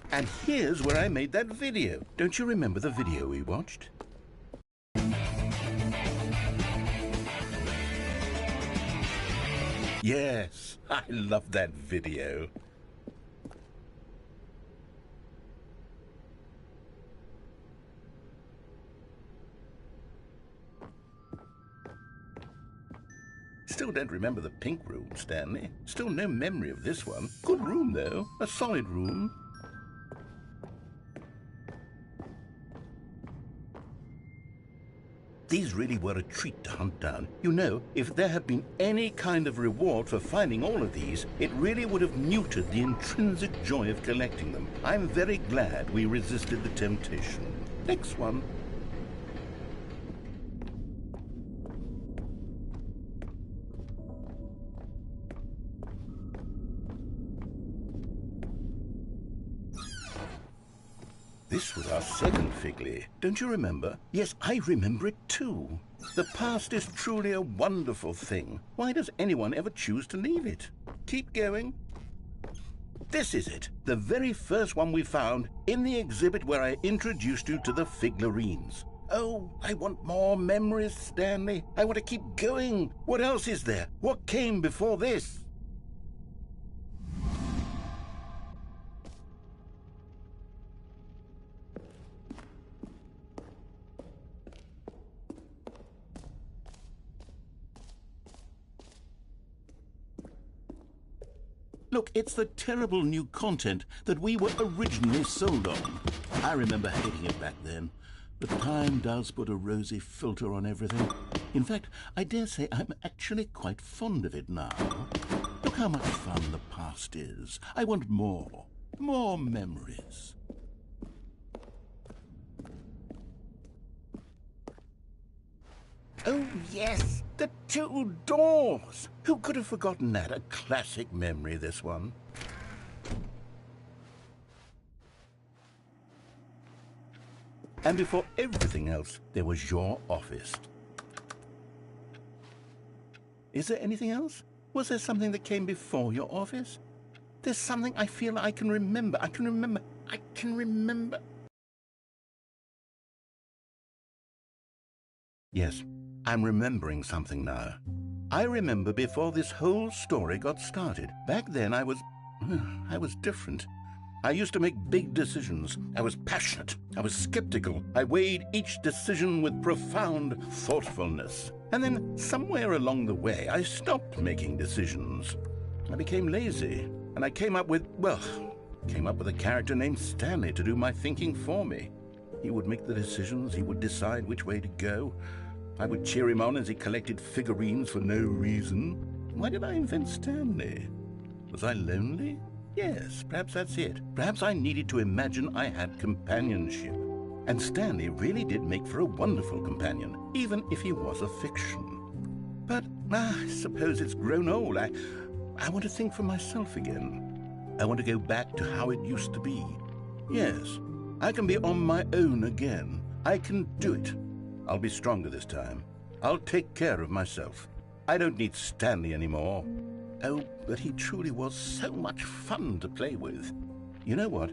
And here's where I made that video. Don't you remember the video we watched? Yes, I love that video. Still don't remember the pink room, Stanley. Still no memory of this one. Good room, though. A solid room. These really were a treat to hunt down. You know, if there had been any kind of reward for finding all of these, it really would have muted the intrinsic joy of collecting them. I'm very glad we resisted the temptation. Next one. This was our second figley. Don't you remember? Yes, I remember it too. The past is truly a wonderful thing. Why does anyone ever choose to leave it? Keep going. This is it. The very first one we found in the exhibit where I introduced you to the figlerines. Oh, I want more memories, Stanley. I want to keep going. What else is there? What came before this? Look, it's the terrible new content that we were originally sold on. I remember hating it back then, but time does put a rosy filter on everything. In fact, I dare say I'm actually quite fond of it now. Look how much fun the past is. I want more memories. Oh, yes, the two doors. Who could have forgotten that? A classic memory, this one. And before everything else, there was your office. Is there anything else? Was there something that came before your office? There's something I feel I can remember. I can remember. Yes. I'm remembering something now. I remember before this whole story got started. Back then I was different. I used to make big decisions. I was passionate. I was skeptical. I weighed each decision with profound thoughtfulness. And then somewhere along the way I stopped making decisions. I became lazy. And I came up with a character named Stanley to do my thinking for me. He would make the decisions. He would decide which way to go. I would cheer him on as he collected figurines for no reason. Why did I invent Stanley? Was I lonely? Yes, perhaps that's it. Perhaps I needed to imagine I had companionship. And Stanley really did make for a wonderful companion, even if he was a fiction. But I suppose it's grown old. I want to think for myself again. I want to go back to how it used to be. Yes, I can be on my own again. I can do it. I'll be stronger this time. I'll take care of myself. I don't need Stanley anymore. Oh, but he truly was so much fun to play with. You know what?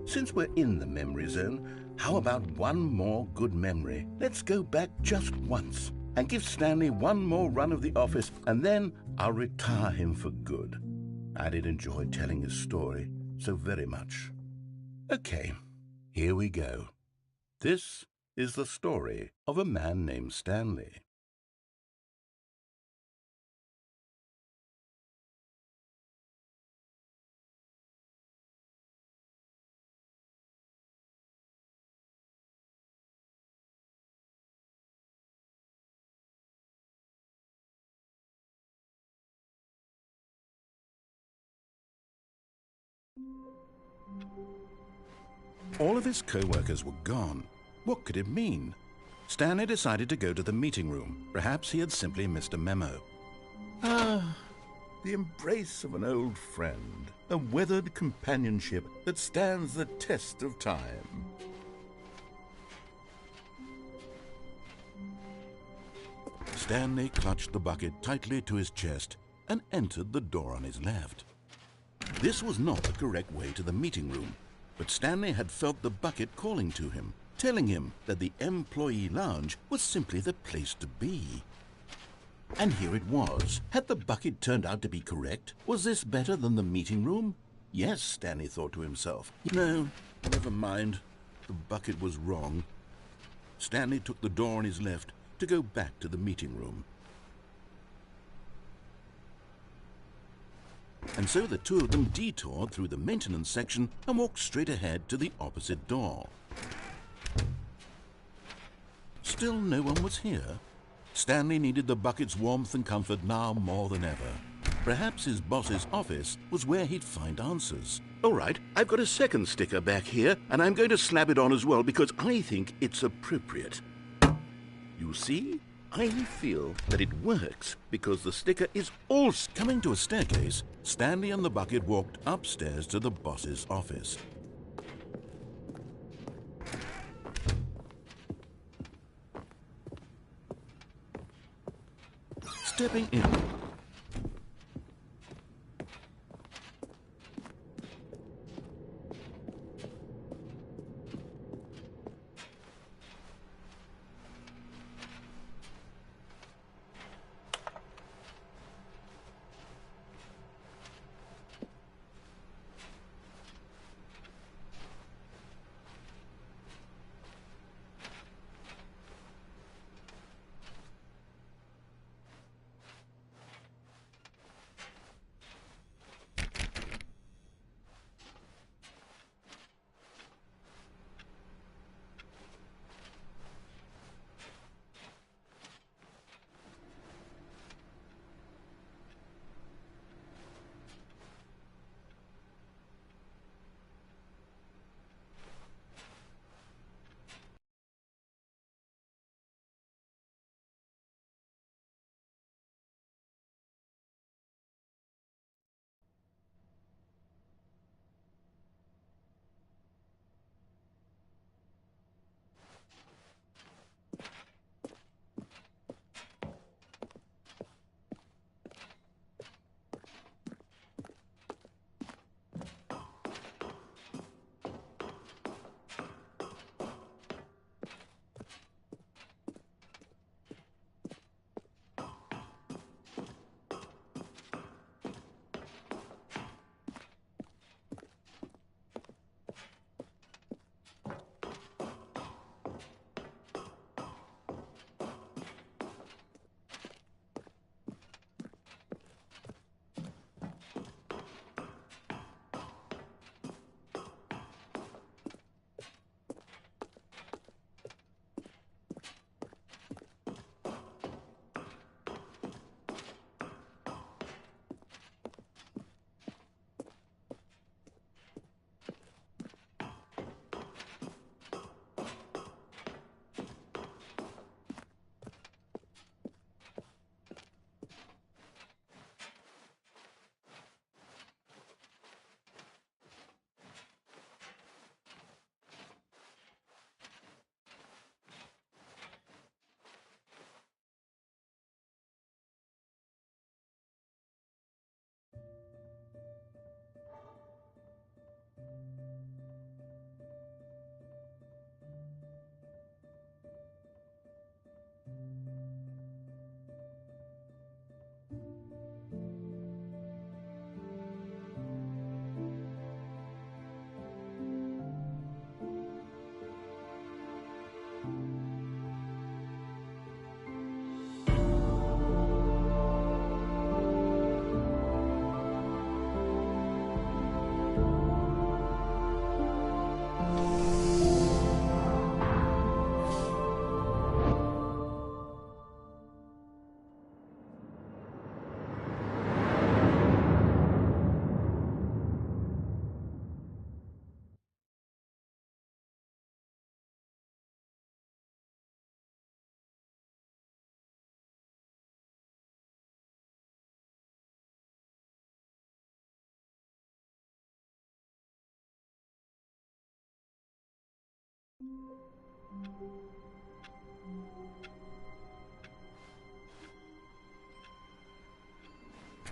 Since we're in the memory zone, how about one more good memory? Let's go back just once and give Stanley one more run of the office, and then I'll retire him for good. I did enjoy telling his story so very much. Okay, here we go. This is the story of a man named Stanley. All of his co-workers were gone. What could it mean? Stanley decided to go to the meeting room. Perhaps he had simply missed a memo. Ah, the embrace of an old friend. A weathered companionship that stands the test of time. Stanley clutched the bucket tightly to his chest and entered the door on his left. This was not the correct way to the meeting room. But Stanley had felt the bucket calling to him, telling him that the employee lounge was simply the place to be. And here it was. Had the bucket turned out to be correct? Was this better than the meeting room? Yes, Stanley thought to himself. No, never mind. The bucket was wrong. Stanley took the door on his left to go back to the meeting room. And so the two of them detoured through the maintenance section and walked straight ahead to the opposite door. Still no one was here. Stanley needed the bucket's warmth and comfort now more than ever. Perhaps his boss's office was where he'd find answers. All right, I've got a second sticker back here, and I'm going to slap it on as well because I think it's appropriate. You see? I feel that it works because the sticker is also... Coming to a staircase, Stanley and the bucket walked upstairs to the boss's office. Stepping in,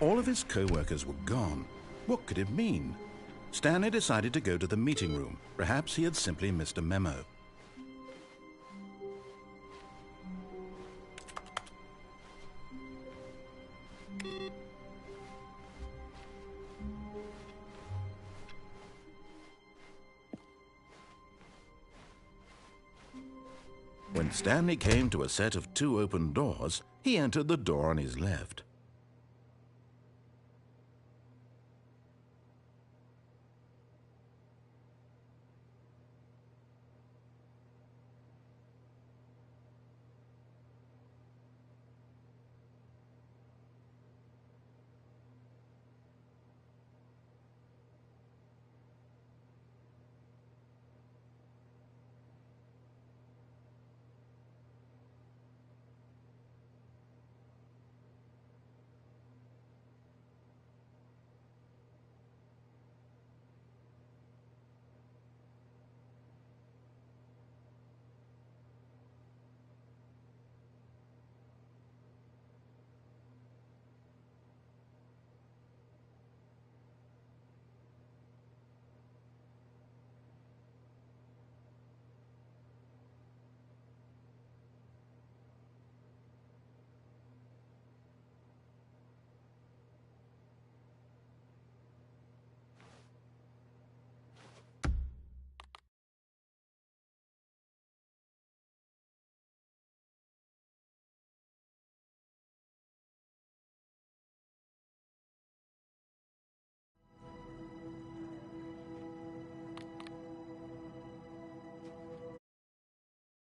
all of his co-workers were gone. What could it mean? Stanley decided to go to the meeting room. Perhaps he had simply missed a memo. When Stanley came to a set of 2 open doors, he entered the door on his left.